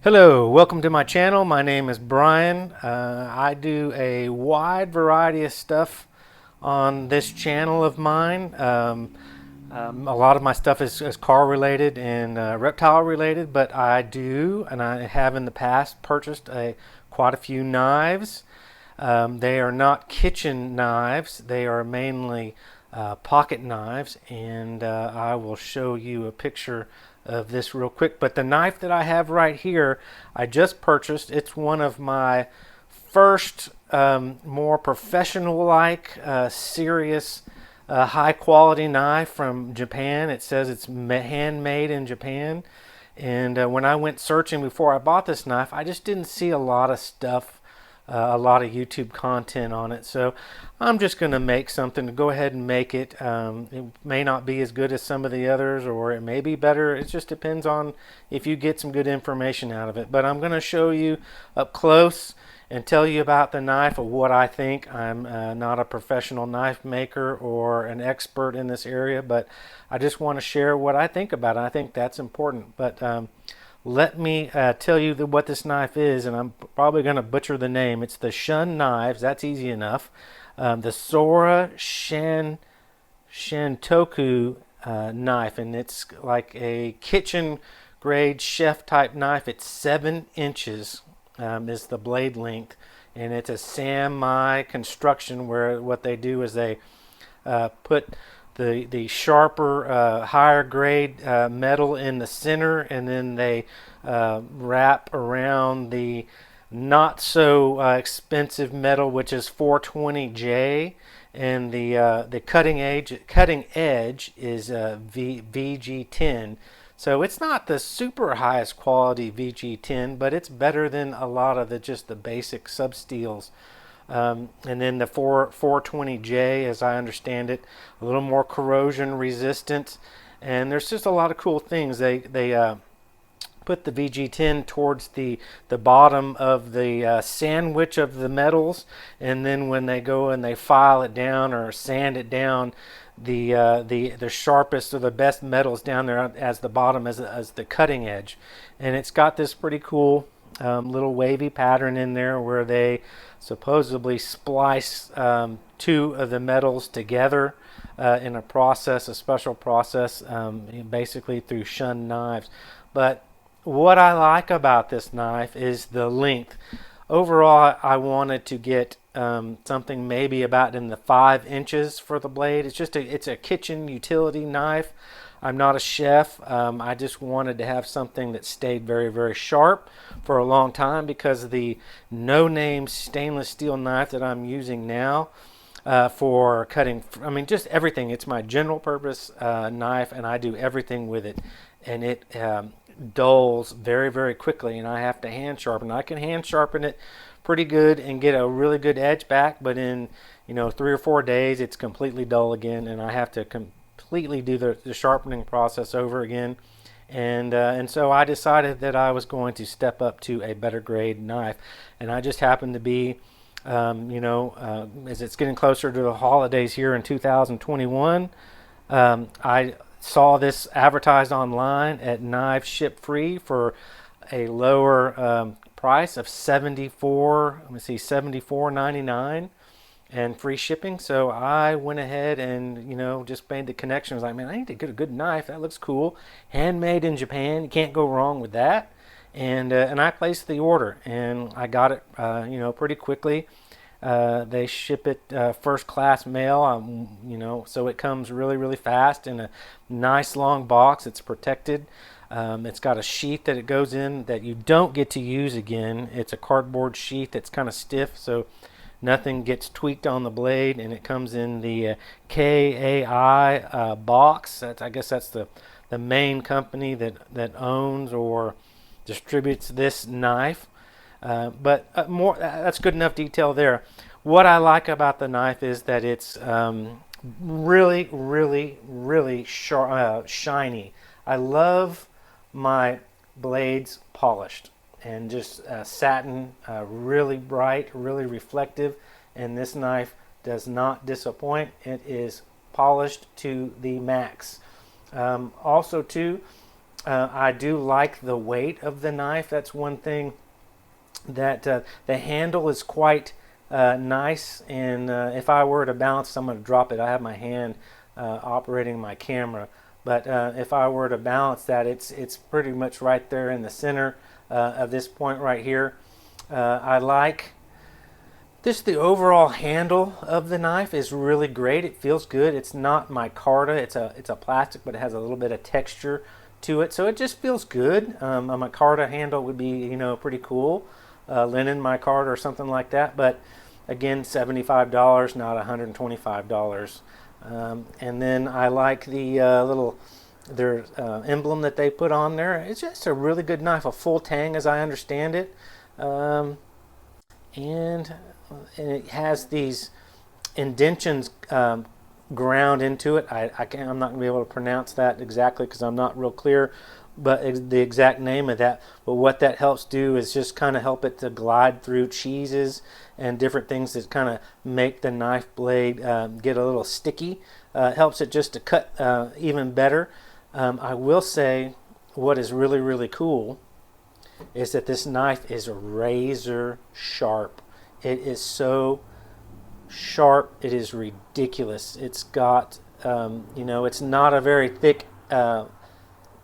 Hello, welcome to my channel. My name is Brian. I do a wide variety of stuff on this channel of mine. A lot of my stuff is car related and reptile related, but I do, and I have in the past purchased quite a few knives. They are not kitchen knives, they are mainly pocket knives, and I will show you a picture of this real quick. But the knife that I have right here, I just purchased. It's one of my first more professional-like, serious, high-quality knife from Japan. It says it's handmade in Japan. And when I went searching before I bought this knife, I just didn't see a lot of stuff, a lot of YouTube content on it. So I'm just going to make something. Go ahead and make it. It may not be as good as some of the others, or it may be better. It just depends on if you get some good information out of it. But I'm going to show you up close and tell you about the knife, of what I think. I'm not a professional knife maker or an expert in this area, but I just want to share what I think about it. I think that's important. But let me tell you what this knife is, and I'm probably going to butcher the name. It's the Shun Knives. That's easy enough. The Sora Shantoku knife, and it's like a kitchen grade chef type knife. It's 7 inches is the blade length, and it's a Sami construction, where what they do is they put the sharper, higher grade metal in the center, and then they wrap around the not so expensive metal, which is 420J, and the cutting edge is VG10. So it's not the super highest quality VG10, but it's better than a lot of just the basic sub steels. And then the 420J, as I understand it, a little more corrosion resistant. And there's just a lot of cool things. They put the VG10 towards the bottom of the sandwich of the metals, and then when they go and they file it down or sand it down, the sharpest or the best metals down there as the bottom, as the cutting edge. And it's got this pretty cool little wavy pattern in there, where they supposedly splice 2 of the metals together in a special process, basically through Shun Knives. But what I like about this knife is the length. Overall, I wanted to get something maybe about in the 5 inches for the blade. It's a kitchen utility knife. I'm not a chef. I just wanted to have something that stayed very, very sharp for a long time, because the no-name stainless steel knife that I'm using now for cutting, I mean, just everything. It's my general purpose knife, and I do everything with it. And it dulls very, very quickly, and I have to hand sharpen. I can hand sharpen it pretty good and get a really good edge back, but in 3 or 4 days it's completely dull again, and I have to completely do the sharpening process over again. And so I decided that I was going to step up to a better grade knife, and I just happened to be as it's getting closer to the holidays here in 2021, I saw this advertised online at Knives Ship Free for a lower price of $74.99 and free shipping. So I went ahead and just made the connection. I was like, man, I need to get a good knife. That looks cool. Handmade in Japan. You can't go wrong with that. And I placed the order, and I got it pretty quickly. They ship it first class mail, so it comes really, really fast in a nice long box. It's protected. It's got a sheath that it goes in that you don't get to use again. It's a cardboard sheath that's kind of stiff, so nothing gets tweaked on the blade, and it comes in the KAI box. I guess that's the main company that owns or distributes this knife. But that's good enough detail there. What I like about the knife is that it's really, really, really shiny. I love my blades polished and just satin, really bright, really reflective, and this knife does not disappoint. It is polished to the max. Also too, I do like the weight of the knife. That's one thing that the handle is quite nice, and if I were to balance, I'm going to drop it. I have my hand operating my camera, but if I were to balance that, it's pretty much right there in the center of this point right here. I like this. The overall handle of the knife is really great. It feels good. It's not micarta. It's a plastic, but it has a little bit of texture to it, so it just feels good. A micarta handle would be, pretty cool. Linen micarta or something like that, but again, $75, not $125. And then I like the their emblem that they put on there. It's just a really good knife, a full tang as I understand it, and it has these indentions ground into it. I'm not going to be able to pronounce that exactly because I'm not real clear, but the exact name of that. But what that helps do is just kind of help it to glide through cheeses and different things that kind of make the knife blade get a little sticky. Helps it just to cut even better. I will say what is really, really cool is that this knife is razor sharp. It is so sharp, it is ridiculous. It's got, it's not a very thick,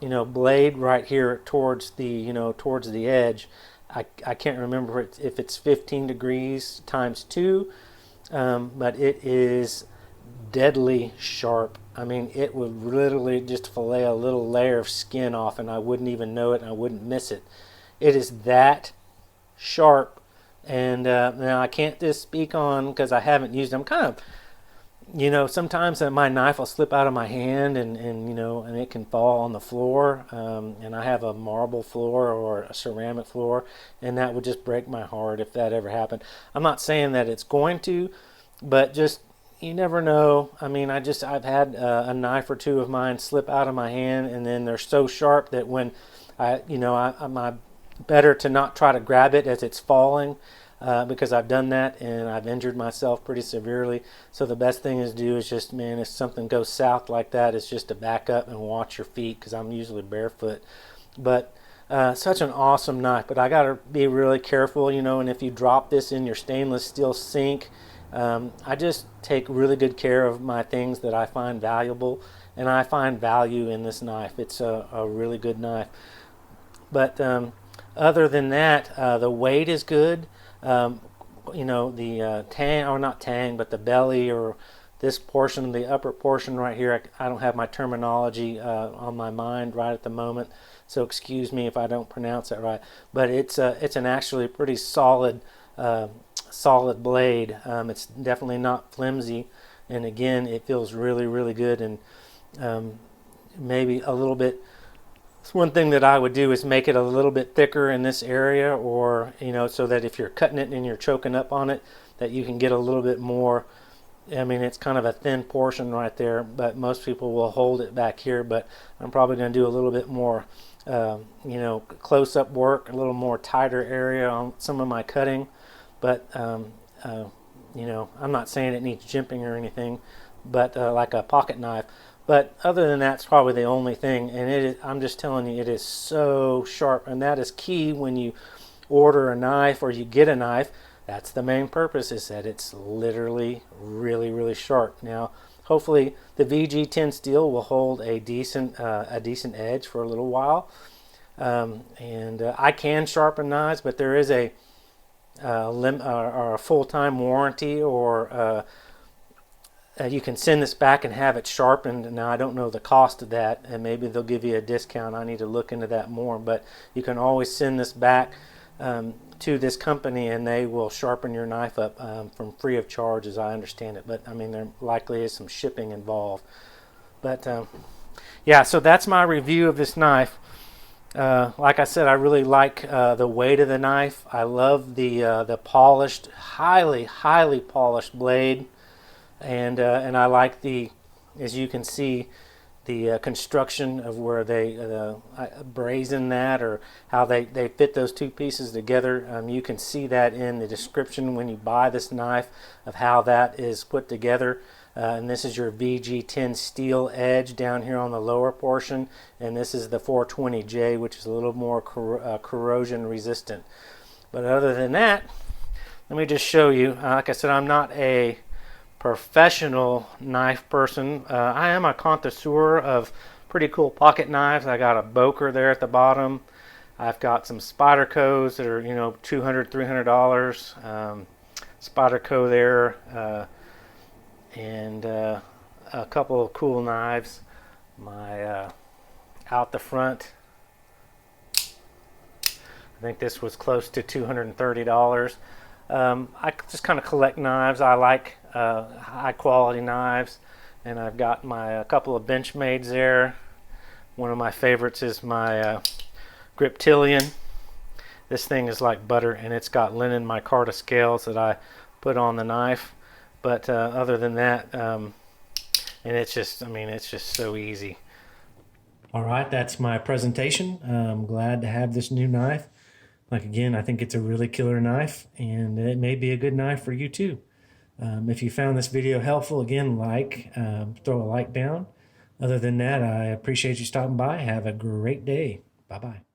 blade right here towards the edge. I can't remember if it's 15 degrees times 2, but it is deadly sharp. I mean, it would literally just fillet a little layer of skin off and I wouldn't even know it and I wouldn't miss it. It is that sharp. And now I can't just speak on because I haven't used them. Kind of, sometimes my knife will slip out of my hand and it can fall on the floor. And I have a marble floor or a ceramic floor, and that would just break my heart if that ever happened. I'm not saying that it's going to, but just you never know. I mean, I've had a knife or two of mine slip out of my hand, and then they're so sharp that when I'm better to not try to grab it as it's falling, because I've done that and I've injured myself pretty severely. So the best thing to do is just, if something goes south like that, is just to back up and watch your feet, because I'm usually barefoot. But such an awesome knife. But I got to be really careful, and if you drop this in your stainless steel sink, I just take really good care of my things that I find valuable, and I find value in this knife. It's a really good knife. But other than that, the weight is good. The tang, or not tang, but the belly, or this portion, the upper portion right here, I don't have my terminology on my mind right at the moment, so excuse me if I don't pronounce it right. But it's an actually pretty solid blade. It's definitely not flimsy, and again, it feels really, really good. And maybe a little bit. One thing that I would do is make it a little bit thicker in this area, or so that if you're cutting it and you're choking up on it, that you can get a little bit more. I mean, it's kind of a thin portion right there, but most people will hold it back here. But I'm probably going to do a little bit more, close-up work, a little more tighter area on some of my cutting. But I'm not saying it needs jimping or anything, but like a pocket knife. But other than that, it's probably the only thing. And I'm just telling you, it is so sharp. And that is key when you order a knife or you get a knife. That's the main purpose, is that it's literally really, really sharp. Now, hopefully the VG10 steel will hold a decent edge for a little while. I can sharpen knives, but there is a full-time warranty, or you can send this back and have it sharpened. Now, I don't know the cost of that, and maybe they'll give you a discount. I need to look into that more, but you can always send this back to this company, and they will sharpen your knife up from free of charge, as I understand it. But I mean, there likely is some shipping involved. But yeah, so that's my review of this knife. Like I said, I really like the weight of the knife. I love the polished, highly polished blade. And I like as you can see, the construction of where they brazen that, or how they fit those two pieces together. You can see that in the description when you buy this knife of how that is put together. and this is your VG10 steel edge down here on the lower portion, and this is the 420J, which is a little more corrosion resistant. But other than that, let me just show you. Like I said, I'm not a professional knife person. I am a connoisseur of pretty cool pocket knives. I got a Boker there at the bottom. I've got some Spydercos that are, $200, $300. Spyderco there, and a couple of cool knives. My out the front, I think this was close to $230. I just kind of collect knives. I like high quality knives, and I've got a couple of Benchmades there. One of my favorites is my Griptilian. This thing is like butter, and it's got linen micarta scales that I put on the knife. But other than that, and it's just so easy. All right, that's my presentation. I'm glad to have this new knife. Like, again, I think it's a really killer knife, and it may be a good knife for you too. If you found this video helpful, again, throw a like down. Other than that, I appreciate you stopping by. Have a great day. Bye-bye.